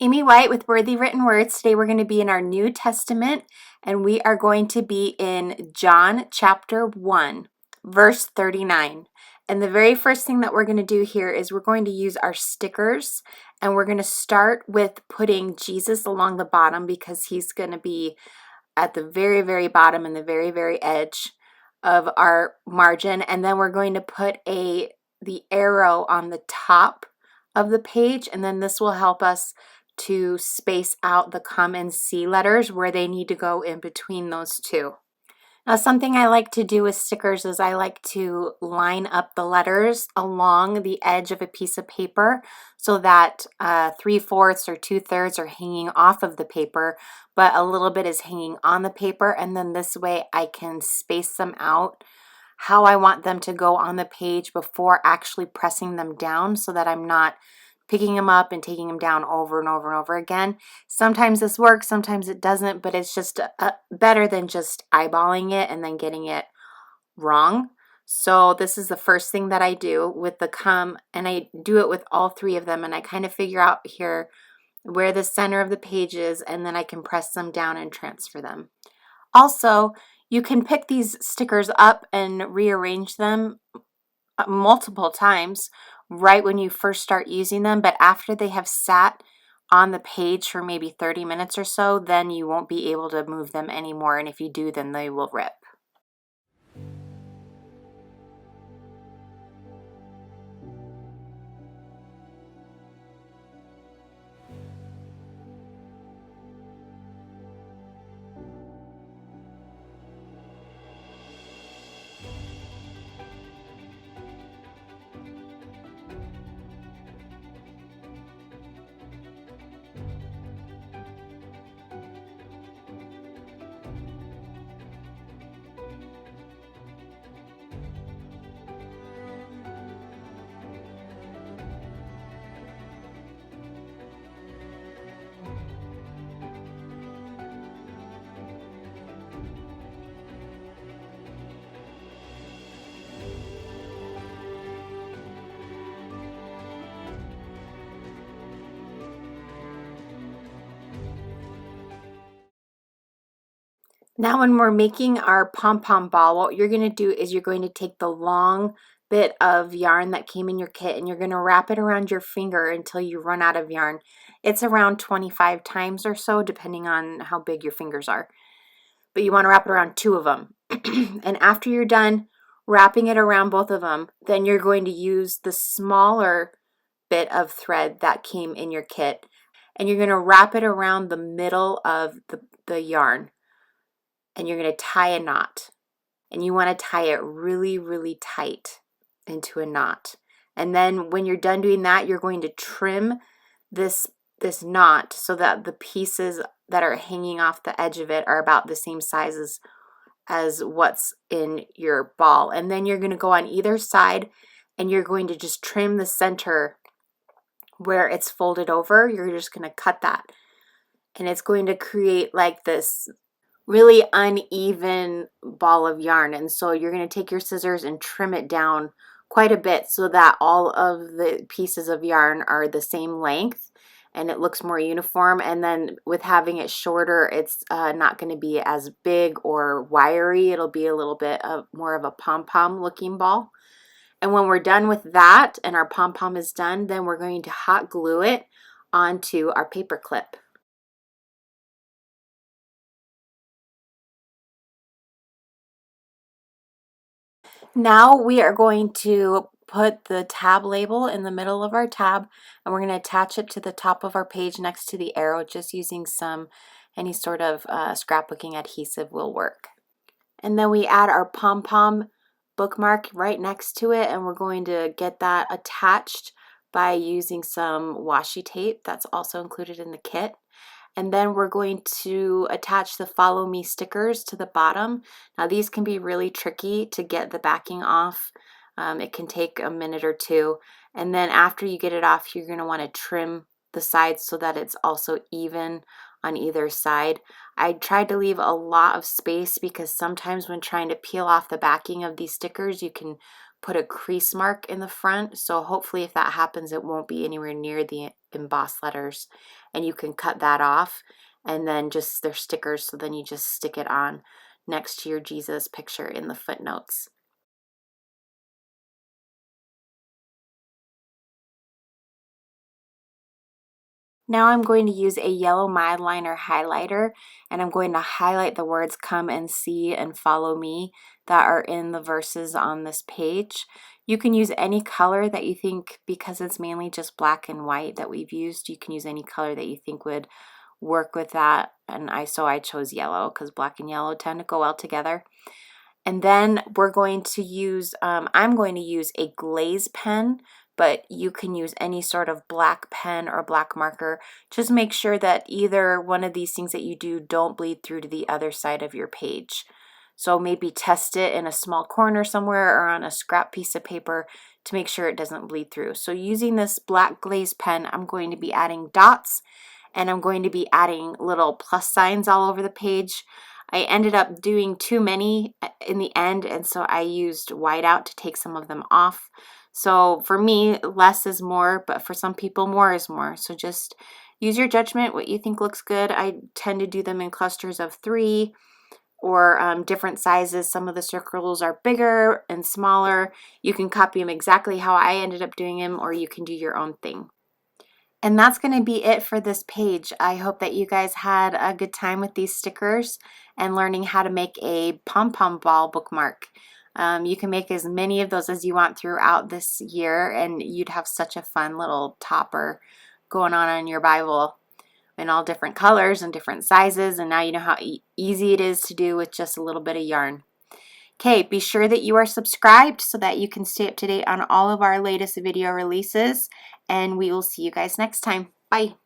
Amy White with Worthy Written Words. Today we're going to be in our New Testament, and we are going to be in John chapter 1, verse 39. And the very first thing that we're going to do here is we're going to use our stickers, and we're going to start with putting Jesus along the bottom because he's going to be at the very, very bottom and the very, very edge of our margin. And then we're going to put the arrow on the top of the page, and then this will help us to space out the come and see letters where they need to go in between those two. Now, something I like to do with stickers is I like to line up the letters along the edge of a piece of paper so that 3/4 or 2/3 are hanging off of the paper, but a little bit is hanging on the paper, and then this way I can space them out how I want them to go on the page before actually pressing them down so that I'm not picking them up and taking them down over and over and over again. Sometimes this works, sometimes it doesn't, but it's just better than just eyeballing it and then getting it wrong. So this is the first thing that I do with the come, and I do it with all three of them, and I kind of figure out here where the center of the page is, and then I can press them down and transfer them. Also, you can pick these stickers up and rearrange them multiple times right when you first start using them, but after they have sat on the page for maybe 30 minutes or so, then you won't be able to move them anymore, and if you do, then they will rip. Now when we're making our pom-pom ball, what you're going to do is you're going to take the long bit of yarn that came in your kit and you're going to wrap it around your finger until you run out of yarn. It's around 25 times or so, depending on how big your fingers are. But you want to wrap it around 2 of them. And after you're done wrapping it around both of them, then you're going to use the smaller bit of thread that came in your kit, and you're going to wrap it around the middle of the yarn. And you're going to tie a knot, and you want to tie it really, really tight into a knot. And then when you're done doing that, you're going to trim this knot so that the pieces that are hanging off the edge of it are about the same size as what's in your ball. And then you're going to go on either side, and you're going to just trim the center where it's folded over. You're just going to cut that, and it's going to create like this really uneven ball of yarn. And so you're going to take your scissors and trim it down quite a bit so that all of the pieces of yarn are the same length and it looks more uniform. And then with having it shorter, it's not going to be as big or wiry. It'll be a little bit more of a pom-pom looking ball. And when we're done with that and our pom-pom is done, then we're going to hot glue it onto our paper clip. Now we are going to put the tab label in the middle of our tab, and we're going to attach it to the top of our page next to the arrow, just using any sort of scrapbooking adhesive will work. And then we add our pom-pom bookmark right next to it, and we're going to get that attached by using some washi tape that's also included in the kit. And then we're going to attach the Follow Me stickers to the bottom. Now these can be really tricky to get the backing off. It can take a minute or two. And then after you get it off, you're going to want to trim the sides so that it's also even on either side. I tried to leave a lot of space because sometimes when trying to peel off the backing of these stickers, you can put a crease mark in the front. So hopefully if that happens, it won't be anywhere near the embossed letters, and you can cut that off. And then just they're stickers, so then you just stick it on next to your Jesus picture in the footnotes. Now I'm going to use a yellow Mildliner highlighter, and I'm going to highlight the words "come and see" and "follow me" that are in the verses on this page. You can use any color that you think, because it's mainly just black and white that we've used, you can use any color that you think would work with that. And so I chose yellow because black and yellow tend to go well together. And then we're going to use, I'm going to use a Glaze pen, but you can use any sort of black pen or black marker. Just make sure that either one of these things that you do don't bleed through to the other side of your page. So maybe test it in a small corner somewhere or on a scrap piece of paper to make sure it doesn't bleed through. So using this black Glaze pen, I'm going to be adding dots, and I'm going to be adding little plus signs all over the page. I ended up doing too many in the end, and so I used whiteout to take some of them off. So for me, less is more, but for some people, more is more. So just use your judgment, what you think looks good. I tend to do them in clusters of 3 or different sizes. Some of the circles are bigger and smaller. You can copy them exactly how I ended up doing them, or you can do your own thing. And that's going to be it for this page. I hope that you guys had a good time with these stickers and learning how to make a pom-pom ball bookmark. You can make as many of those as you want throughout this year, and you'd have such a fun little topper going on in your Bible in all different colors and different sizes. And now you know how easy it is to do with just a little bit of yarn. Okay, be sure that you are subscribed so that you can stay up to date on all of our latest video releases, and we will see you guys next time. Bye.